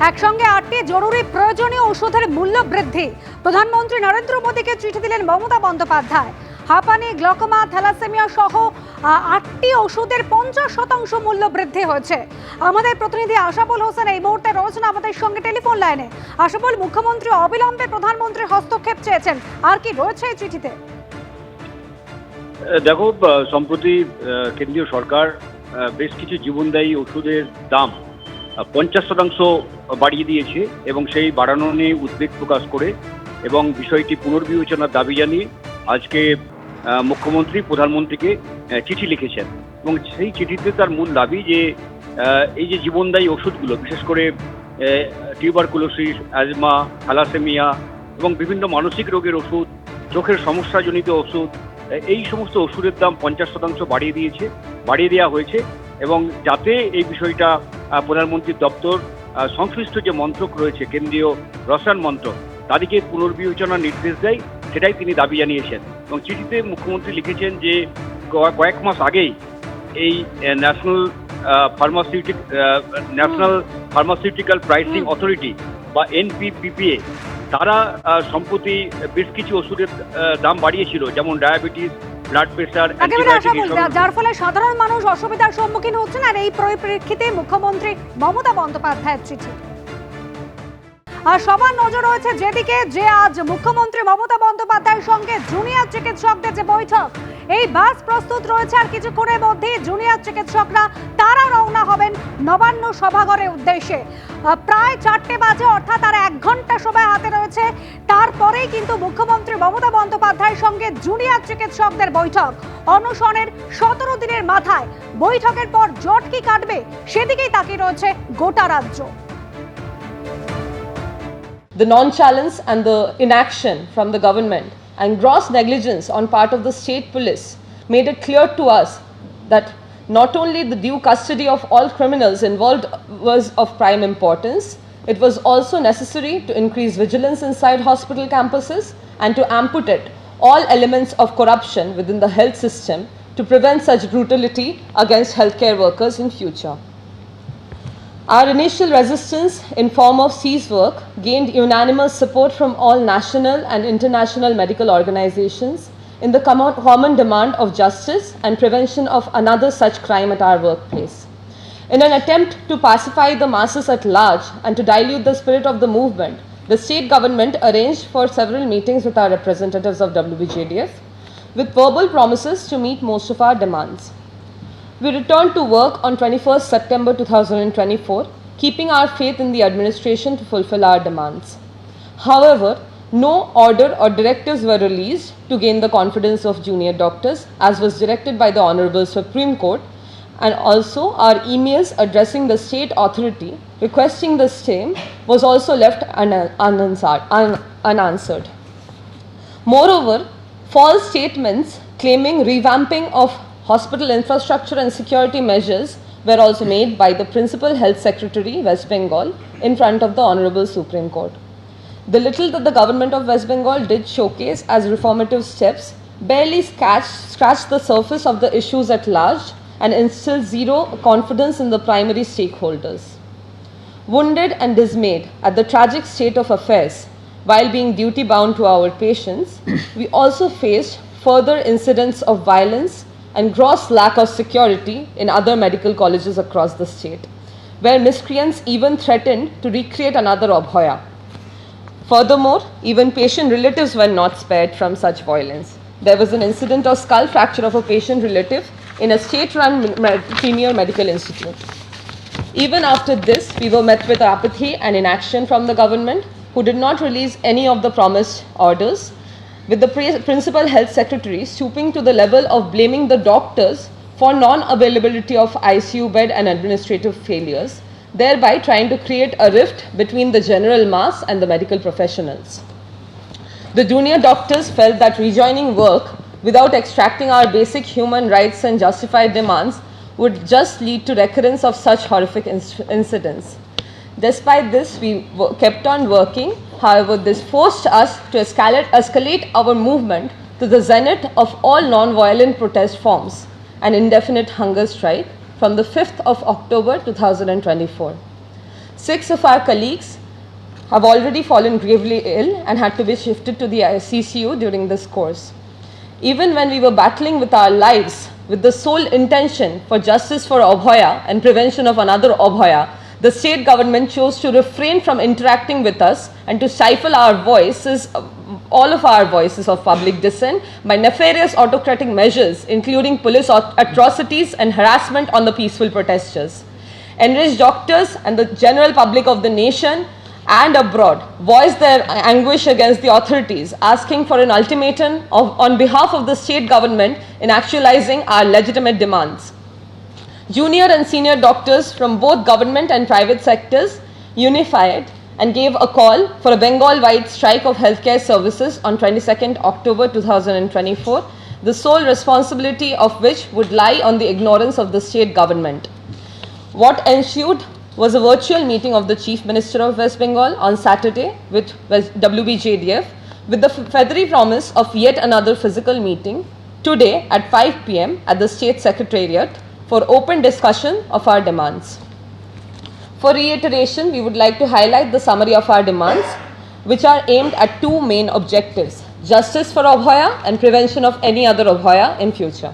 একসঙ্গে 8টি জরুরি প্রয়োজনীয় ওষুধের মূল্য বৃদ্ধি। প্রধানমন্ত্রী নরেন্দ্র মোদীকে চিঠি দিলেন মমতা বন্দ্যোপাধ্যায়। হাঁপানি, গ্লকোমা, থ্যালাসেমিয়া সহ 8টি ওষুধের 50% মূল্য বৃদ্ধি হয়েছে। আমাদের প্রতিনিধি আশাফুল হোসেন এই মুহূর্তে রয়েছেন আমাদের সঙ্গে টেলিফোন লাইনে। আশাফুল, মুখ্যমন্ত্রী অবিলম্বে প্রধানমন্ত্রীর হস্তক্ষেপ চেয়েছেন, আর কি রয়েছে এই চিঠিতে? দেখো, সম্প্রতি কেন্দ্রীয় সরকার বেশ কিছু জীবনদায়ী ওষুধের দাম 50% বাড়িয়ে দিয়েছে এবং সেই বাড়ানো নিয়ে উদ্বেগ প্রকাশ করে এবং বিষয়টি পুনর্বিবেচনার দাবি জানিয়ে আজকে মুখ্যমন্ত্রী প্রধানমন্ত্রীকে চিঠি লিখেছেন। এবং সেই চিঠিতে তার মূল দাবি যে এই যে জীবনদায়ী ওষুধগুলো, বিশেষ করে টিউবারকুলোসিস, অ্যাজমা, থ্যালাসেমিয়া এবং বিভিন্ন মানসিক রোগের ওষুধ, চোখের সমস্যাজনিত ওষুধ, এই সমস্ত ওষুধের দাম 50% বাড়িয়ে দেওয়া হয়েছে। এবং যাতে এই বিষয়টা প্রধানমন্ত্রীর দপ্তর সংশ্লিষ্ট যে মন্ত্রক রয়েছে, কেন্দ্রীয় রসায়ন মন্ত্রক, তাদেরকে পুনর্বিবেচনার নির্দেশ দেয়, সেটাই তিনি দাবি জানিয়েছেন। এবং চিঠিতে মুখ্যমন্ত্রী লিখেছেন যে কয়েক মাস আগেই এই ন্যাশনাল ফার্মাসিউটিক্যাল প্রাইসিং অথরিটি বা NPAA তারা সম্প্রতি বেশ কিছু ওষুধের দাম বাড়িয়েছিল, যেমন ডায়াবেটিস, ব্লাড প্রেশার, যার ফলে সাধারণ মানুষ অসুবিধার সম্মুখীন হচ্ছেন। আর এই পরিপ্রেক্ষিতে মুখ্যমন্ত্রী মমতা বন্দ্যোপাধ্যায়ের চিঠি। আর সবার নজর রয়েছে যেদিকে, যে আজ মুখ্যমন্ত্রী মমতা বন্দ্যোপাধ্যায়ের সঙ্গে জুনিয়র চিকিৎসকদের যে বৈঠক, এই বাস প্রস্তুত রয়েছে। আর কিছুক্ষণের মধ্যেই জুনিয়র চিকিৎসকরা তারা রওনা হবেন নবান্ন সভাঘরের উদ্দেশ্যে। প্রায় 4টে বাজে, অর্থাৎ আর 1 ঘন্টা সময় হাতে রয়েছে। তারপরেই কিন্তু মুখ্যমন্ত্রী মমতা বন্দ্যোপাধ্যায়ের সঙ্গে জুনিয়র চিকিৎসকদের বৈঠক। অনশনের 17 দিনের মাথায় বৈঠকের পর জট কি কাটবে, সেদিকেই তাকিয়ে রয়েছে গোটা রাজ্য। The nonchalance and the inaction from the government and gross negligence on part of the state police made it clear to us that not only the due custody of all criminals involved was of prime importance, it was also necessary to increase vigilance inside hospital campuses and to amputate all elements of corruption within the health system to prevent such brutality against healthcare workers in future. Our initial resistance in form of cease work gained unanimous support from all national and international medical organizations in the common demand of justice and prevention of another such crime at our workplace. In an attempt to pacify the masses at large and to dilute the spirit of the movement, the state government arranged for several meetings with our representatives of WBJDF with verbal promises to meet most of our demands. We returned to work on 21st September 2024, keeping our faith in the administration to fulfill our demands. However, no order or directives were released to gain the confidence of junior doctors, as was directed by the Honorable Supreme Court, and also our emails addressing the state authority requesting the same was also left unanswered. Moreover, false statements claiming revamping of hospital infrastructure and security measures were also made by the Principal Health Secretary, West Bengal, in front of the Honorable Supreme Court. The little that the government of West Bengal did showcase as reformative steps barely scratched the surface of the issues at large and instilled zero confidence in the primary stakeholders. Wounded and dismayed at the tragic state of affairs while being duty bound to our patients, we also faced further incidents of violence and gross lack of security in other medical colleges across the state, where miscreants even threatened to recreate another Abhoya. Furthermore, even patient relatives were not spared from such violence. There was an incident of skull fracture of a patient relative in a state-run premier medical institute. Even after this, we were met with apathy and inaction from the government, who did not release any of the promised orders, with the Principal Health Secretary stooping to the level of blaming the doctors for non-availability of ICU bed and administrative failures, thereby trying to create a rift between the general mass and the medical professionals. The junior doctors felt that rejoining work without extracting our basic human rights and justified demands would just lead to recurrence of such horrific incidents. Despite this, we kept on working. However, this forced us to escalate our movement to the zenith of all non-violent protest forms, an indefinite hunger strike from the 5th of October 2024. 6 of our colleagues have already fallen gravely ill and had to be shifted to the CCU during this course. Even when we were battling with our lives with the sole intention for justice for Abhaya and prevention of another Abhaya, the state government chose to refrain from interacting with us and to stifle our voices, all of our voices of public dissent, by nefarious autocratic measures, including police atrocities and harassment on the peaceful protesters. Enraged doctors and the general public of the nation and abroad voiced their anguish against the authorities, asking for an ultimatum on behalf of the state government in actualizing our legitimate demands. Junior and senior doctors from both government and private sectors unified and gave a call for a Bengal-wide strike of healthcare services on 22nd October 2024, the sole responsibility of which would lie on the ignorance of the state government. What ensued was a virtual meeting of the Chief Minister of West Bengal on Saturday with WBJDF, with the feathery promise of yet another physical meeting today at 5 p.m. at the State Secretariat for open discussion of our demands. For reiteration, we would like to highlight the summary of our demands, which are aimed at two main objectives: justice for Abhaya and prevention of any other Abhaya in future.